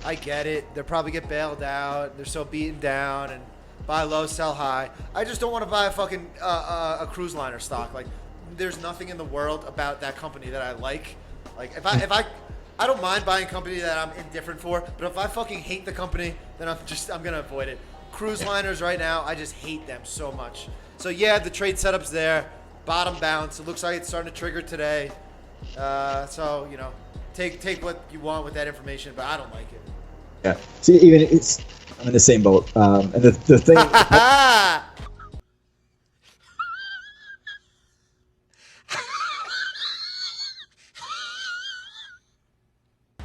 I get it. They'll probably get bailed out. They're so beaten down and buy low, sell high. I just don't want to buy a fucking a cruise liner stock. Like, there's nothing in the world about that company that I like. Like, if I don't mind buying a company that I'm indifferent for, but if I fucking hate the company, then I'm gonna avoid it. Cruise liners right now, I just hate them so much. So yeah, the trade setup's there. Bottom bounce. It looks like it's starting to trigger today. So take what you want with that information, but I don't like it. Yeah. See, even I'm in the same boat. And the thing.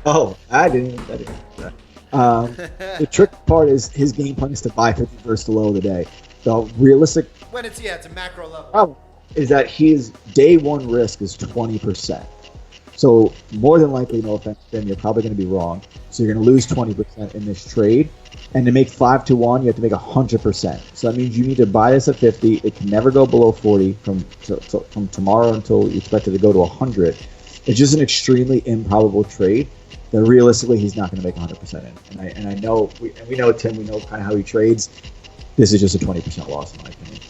Oh, I didn't. The trick part is his game plan is to buy 50 versus the low of the day. So realistic. When it's a macro level. Problem is that his day one risk is 20%. So more than likely, no offense, then you're probably going to be wrong. So you're going to lose 20% in this trade. And to make 5 to 1, you have to make 100%. So that means you need to buy this at 50. It can never go below 40 from tomorrow until you expect it to go to 100. It's just an extremely improbable trade that realistically he's not going to make 100% in. And I know we know Tim. We know kind of how he trades. This is just a 20% loss in my opinion.